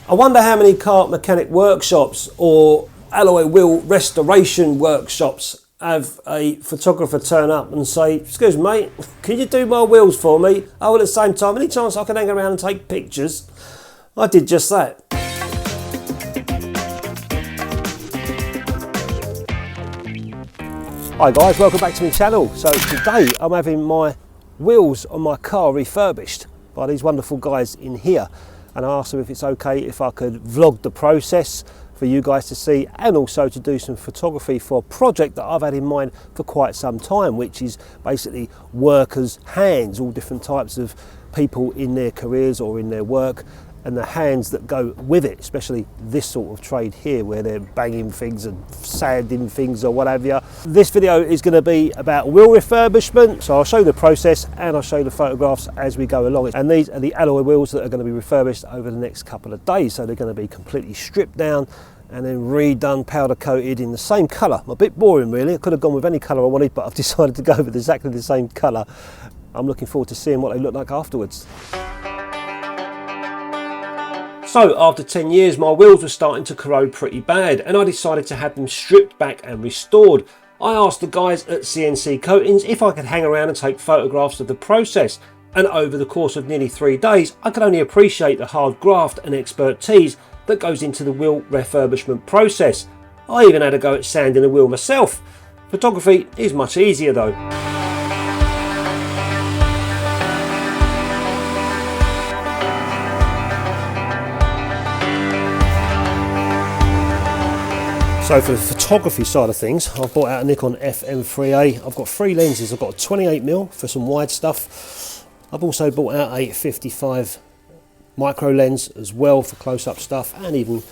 I wonder how many car mechanic workshops or alloy wheel restoration workshops have a photographer turn up and say, excuse me mate, can you do my wheels for me? Oh, at the same time, any chance I can hang around and take pictures? I did just that. Hi guys, welcome back to my channel. So today I'm having my wheels on my car refurbished by these wonderful guys in here, and I asked them if it's okay if I could vlog the process for you guys to see, and also to do some photography for a project that I've had in mind for quite some time, which is basically workers' hands, all different types of people in their careers or in their work, and the hands that go with it, especially this sort of trade here where they're banging things and sanding things or whatever. This video is going to be about wheel refurbishment, so I'll show you the process and I'll show you the photographs as we go along. And these are the alloy wheels that are going to be refurbished over the next couple of days, so they're going to be completely stripped down and then redone, powder coated in the same colour. A bit boring really, I could have gone with any colour I wanted, but I've decided to go with exactly the same colour. I'm looking forward to seeing what they look like afterwards. So after 10 years my wheels were starting to corrode pretty bad, and I decided to have them stripped back and restored. I asked the guys at CNC Coatings if I could hang around and take photographs of the process, and over the course of nearly 3 days I could only appreciate the hard graft and expertise that goes into the wheel refurbishment process. I even had a go at sanding the wheel myself. Photography is much easier though. So for the photography side of things, I've bought out a Nikon FM3a. I've got 3 lenses. I've got a 28mm for some wide stuff. I've also bought out a 55 micro lens as well for close-up stuff, and even a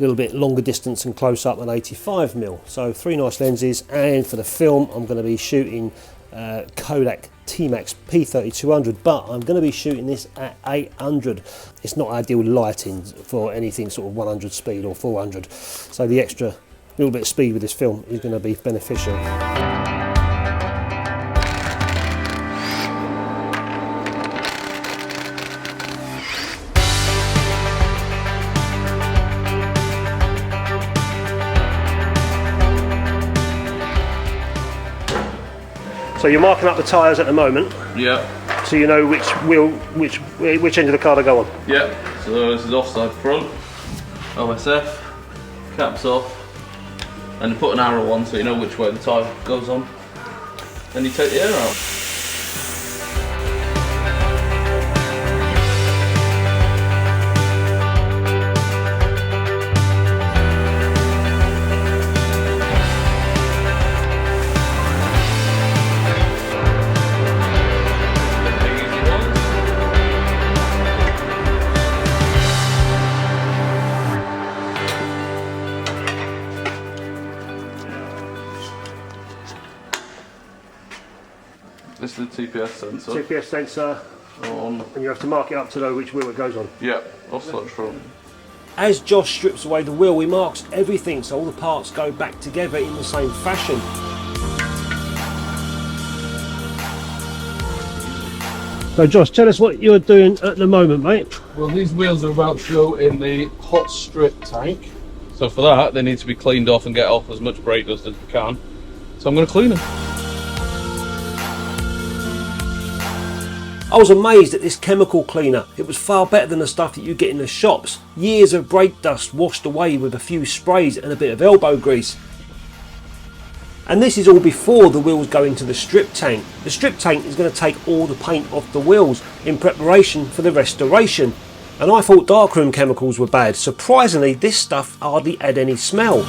little bit longer distance and close-up an 85mm. So 3 nice lenses, and for the film I'm going to be shooting Kodak P3200, but I'm going to be shooting this at 800. It's not ideal lighting for anything sort of 100 speed or 400, so the extra little bit of speed with this film is going to be beneficial. So you're marking up the tyres at the moment. Yeah. So you know which wheel, which end of the car to go on. Yeah. So this is offside front, OSF, caps off, and you put an arrow on so you know which way the tyre goes on. Then you take the air out. This is the TPS sensor. TPS sensor on. And you have to mark it up to know which wheel it goes on. Yeah, offside front. As Josh strips away the wheel, he marks everything so all the parts go back together in the same fashion. So Josh, tell us what you're doing at the moment, mate. Well, these wheels are about to go in the hot strip tank. So for that, they need to be cleaned off and get off as much brake dust as we can. So I'm going to clean them. I was amazed at this chemical cleaner. It was far better than the stuff that you get in the shops. Years of brake dust washed away with a few sprays and a bit of elbow grease. And this is all before the wheels go into the strip tank. The strip tank is going to take all the paint off the wheels in preparation for the restoration. And I thought darkroom chemicals were bad. Surprisingly, this stuff hardly had any smell.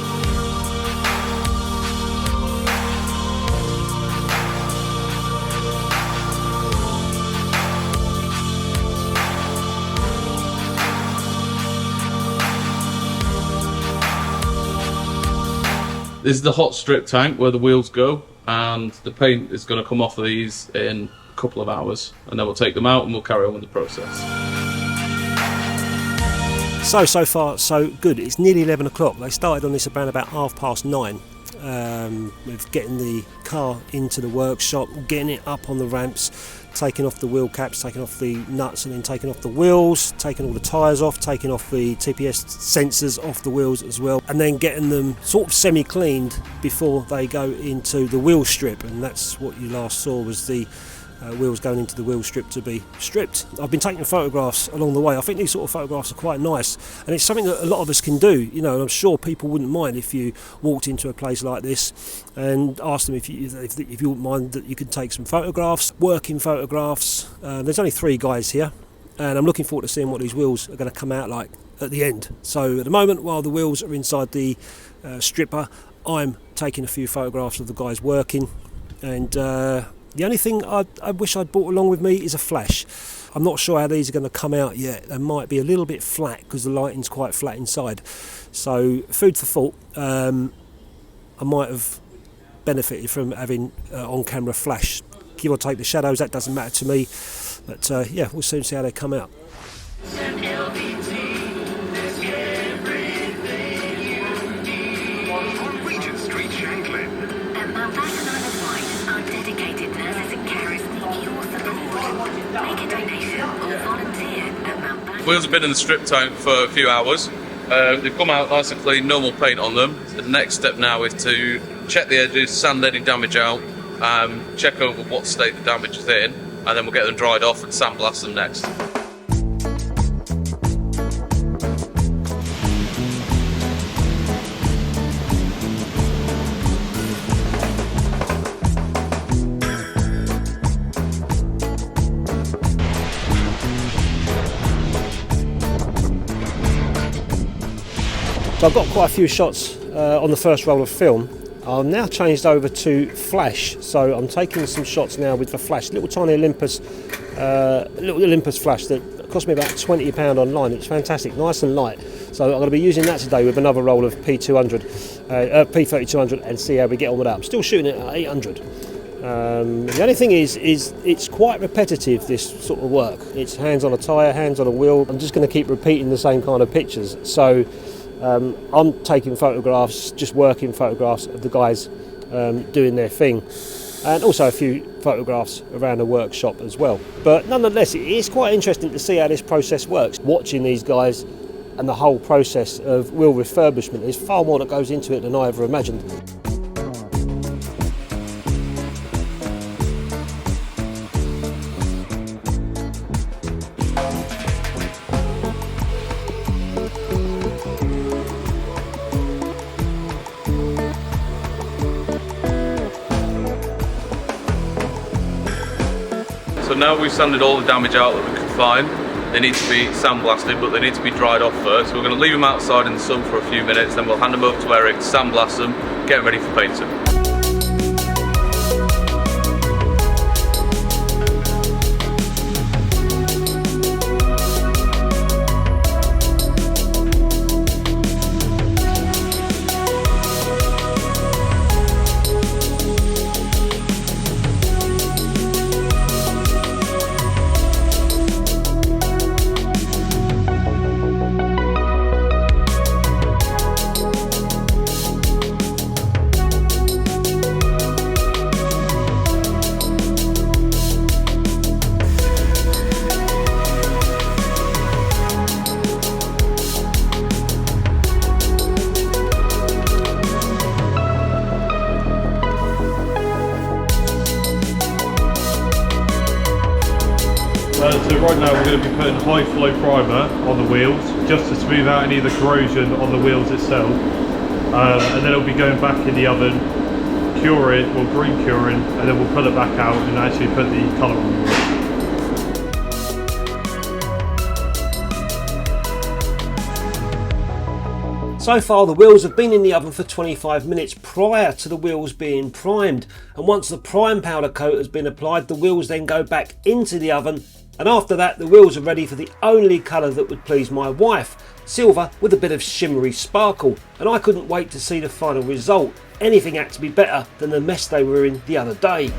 This is the hot strip tank where the wheels go, and the paint is going to come off of these in a couple of hours, and then we'll take them out and we'll carry on with the process. So far so good. It's nearly 11 o'clock. They started on this around about 9:30. With getting the car into the workshop, getting it up on the ramps, taking off the wheel caps, taking off the nuts, and then taking off the wheels, taking all the tyres off, taking off the TPS sensors off the wheels as well, and then getting them sort of semi-cleaned before they go into the wheel strip. And that's what you last saw, was the wheels going into the wheel strip to be stripped. I've been taking photographs along the way. I think these sort of photographs are quite nice, and it's something that a lot of us can do, you know, and I'm sure people wouldn't mind if you walked into a place like this and asked them if you wouldn't mind that you could take some photographs, working photographs. There's only 3 guys here, and I'm looking forward to seeing what these wheels are going to come out like at the end. So at the moment, while the wheels are inside the stripper, I'm taking a few photographs of the guys working, and the only thing I wish I'd brought along with me is a flash. I'm not sure how these are going to come out yet. They might be a little bit flat because the lighting's quite flat inside. So food for thought. I might have benefited from having on-camera flash. Give or take the shadows, that doesn't matter to me. But yeah, we'll soon see how they come out. Wheels have been in the strip tank for a few hours. They've come out nice and clean, normal paint on them. The next step now is to check the edges, sand any damage out, check over what state the damage is in, and then we'll get them dried off and sandblast them next. So I've got quite a few shots on the first roll of film. I've now changed over to flash, so I'm taking some shots now with the flash, little tiny Olympus flash that cost me about £20 online. It's fantastic, nice and light. So I'm going to be using that today with another roll of P3200 and see how we get on with that. I'm still shooting it at 800. The only thing is it's quite repetitive, this sort of work. It's hands on a tyre, hands on a wheel. I'm just going to keep repeating the same kind of pictures. So I'm taking photographs, just working photographs of the guys doing their thing, and also a few photographs around the workshop as well. But nonetheless, it is quite interesting to see how this process works. Watching these guys and the whole process of wheel refurbishment, there's far more that goes into it than I ever imagined. So now we've sanded all the damage out that we could find. They need to be sandblasted, but they need to be dried off first. So we're going to leave them outside in the sun for a few minutes, then we'll hand them over to Eric to sandblast them, get them ready for painting. So right now we're going to be putting high flow primer on the wheels just to smooth out any of the corrosion on the wheels itself, and then it'll be going back in the oven, curing or green curing, and then we'll pull it back out and actually put the colour on the wheel. So far the wheels have been in the oven for 25 minutes prior to the wheels being primed, and once the prime powder coat has been applied, the wheels then go back into the oven, and after that the wheels are ready for the only colour that would please my wife, silver with a bit of shimmery sparkle, and I couldn't wait to see the final result. Anything had to be better than the mess they were in the other day.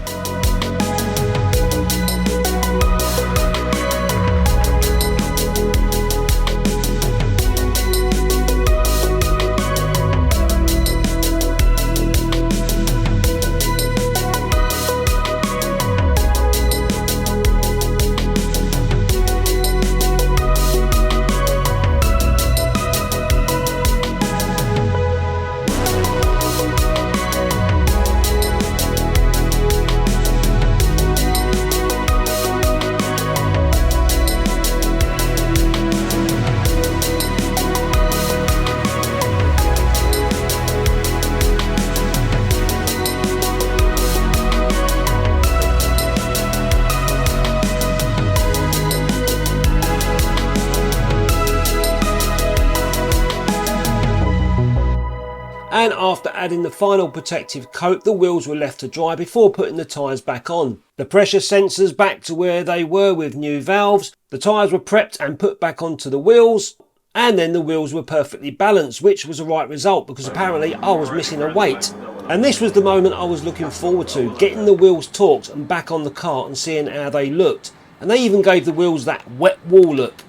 and after adding the final protective coat, the wheels were left to dry before putting the tyres back on. The pressure sensors back to where they were with new valves, the tyres were prepped and put back onto the wheels, and then the wheels were perfectly balanced, which was the right result because apparently I was missing a weight. And this was the moment I was looking forward to, getting the wheels torqued and back on the cart and seeing how they looked. And they even gave the wheels that wet wall look.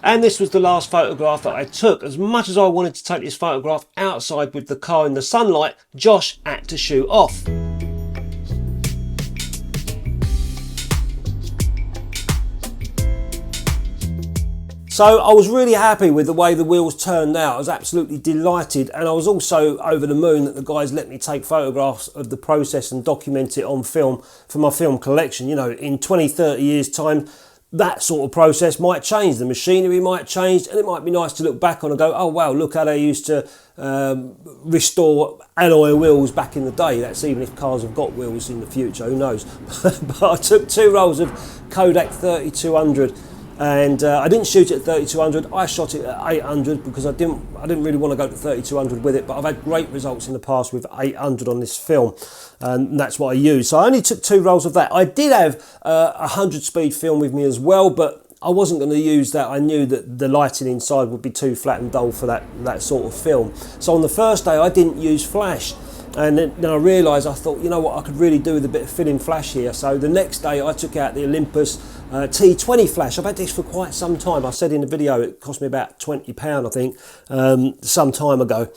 And this was the last photograph that I took. As much as I wanted to take this photograph outside with the car in the sunlight, Josh had to shoot off. So I was really happy with the way the wheels turned out. I was absolutely delighted, and I was also over the moon that the guys let me take photographs of the process and document it on film for my film collection. You know, in 20, 30 years time, that sort of process might change, the machinery might change, and it might be nice to look back on and go, oh wow, look how they used to restore alloy wheels back in the day. That's even if cars have got wheels in the future, who knows. But I took 2 rolls of Kodak 3200. And I didn't shoot it at 3200. I shot it at 800 because I didn't really want to go to 3200 with it. But I've had great results in the past with 800 on this film, and that's what I used. So I only took 2 rolls of that. I did have 100 speed film with me as well, but I wasn't going to use that. I knew that the lighting inside would be too flat and dull for that sort of film. So on the first day, I didn't use flash. And then I realised, I thought, you know what, I could really do with a bit of fill-in flash here. So the next day I took out the Olympus T20 flash. I've had this for quite some time. I said in the video it cost me about £20, I think, some time ago.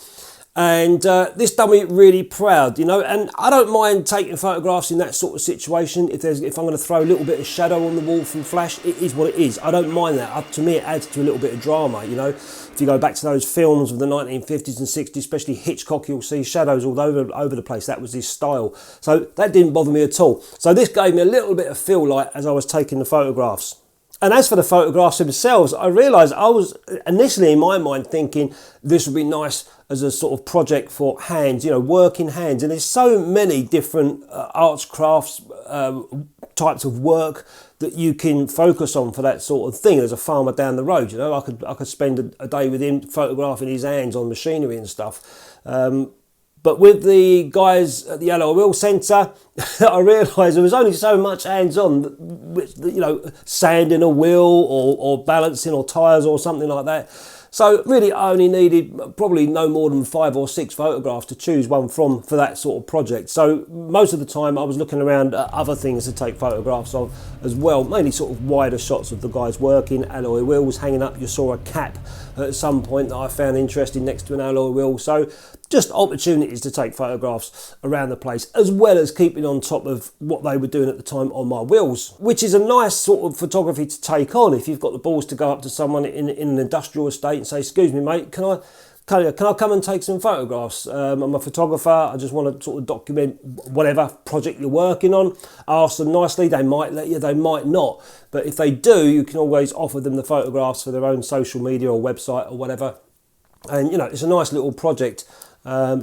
And this done me really proud, you know, and I don't mind taking photographs in that sort of situation. If I'm going to throw a little bit of shadow on the wall from flash, it is what it is. I don't mind that. Up to me, it adds to a little bit of drama, you know. If you go back to those films of the 1950s and 60s, especially Hitchcock, you'll see shadows all over the place. That was his style. So that didn't bother me at all. So this gave me a little bit of feel like as I was taking the photographs. And as for the photographs themselves, I realised I was initially in my mind thinking this would be nice as a sort of project for hands, you know, working hands. And there's so many different arts, crafts, types of work that you can focus on for that sort of thing. There's a farmer down the road, you know, I could spend a day with him photographing his hands on machinery and stuff. But with the guys at the Alloy Wheel Centre, I realised there was only so much hands-on, you know, sanding a wheel or balancing or tyres or something like that. So really I only needed probably no more than 5 or 6 photographs to choose one from for that sort of project. So most of the time I was looking around at other things to take photographs of as well, mainly sort of wider shots of the guys working, alloy wheels hanging up. You saw a cap at some point that I found interesting next to an alloy wheel. So just opportunities to take photographs around the place, as well as keeping on top of what they were doing at the time on my wheels, which is a nice sort of photography to take on if you've got the balls to go up to someone in an industrial estate and say, excuse me mate, can I come and take some photographs? I'm a photographer, I just want to sort of document whatever project you're working on. Ask them nicely, they might let you, they might not. But if they do, you can always offer them the photographs for their own social media or website or whatever. And you know, it's a nice little project,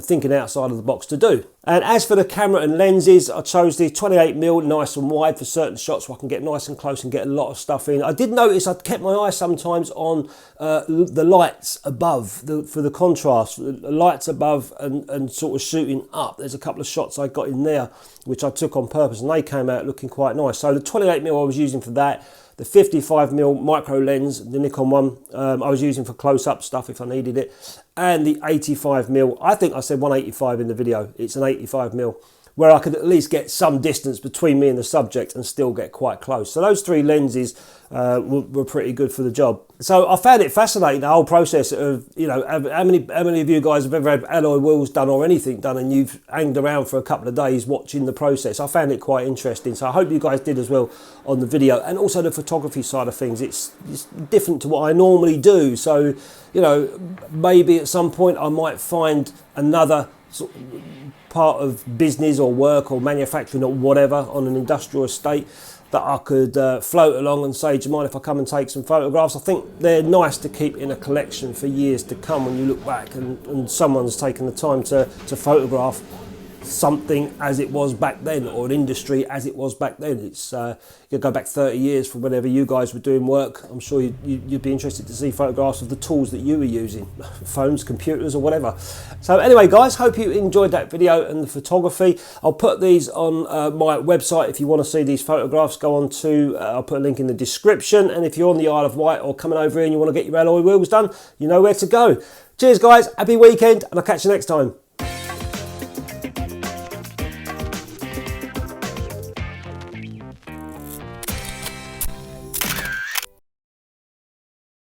thinking outside of the box to do. And as for the camera and lenses, I chose the 28mm nice and wide for certain shots where I can get nice and close and get a lot of stuff in. I did notice I'd kept my eye sometimes on the lights above for the contrast, the lights above and sort of shooting up. There's a couple of shots I got in there which I took on purpose and they came out looking quite nice. So the 28mm I was using for that. The 55mm micro lens, the Nikon one, I was using for close-up stuff if I needed it. And the 85mm, I think I said 185 in the video, it's an 85mm, where I could at least get some distance between me and the subject and still get quite close. So those 3 lenses were pretty good for the job. So I found it fascinating, the whole process of, you know, how many of you guys have ever had alloy wheels done or anything done and you've hanged around for a couple of days watching the process. I found it quite interesting, so I hope you guys did as well on the video. And also the photography side of things, it's different to what I normally do. So, you know, maybe at some point I might find another sort of part of business or work or manufacturing or whatever on an industrial estate that I could float along and say, do you mind if I come and take some photographs? I think they're nice to keep in a collection for years to come when you look back and someone's taken the time to photograph something as it was back then, or an industry as it was back then. It's you go back 30 years from whenever you guys were doing work. I'm sure you'd be interested to see photographs of the tools that you were using, phones, computers, or whatever. So anyway, guys, hope you enjoyed that video and the photography. I'll put these on my website. If you want to see these photographs, go on to I'll put a link in the description. And if you're on the Isle of Wight or coming over here and you want to get your alloy wheels done, you know where to go. Cheers, guys. Happy weekend, and I'll catch you next time.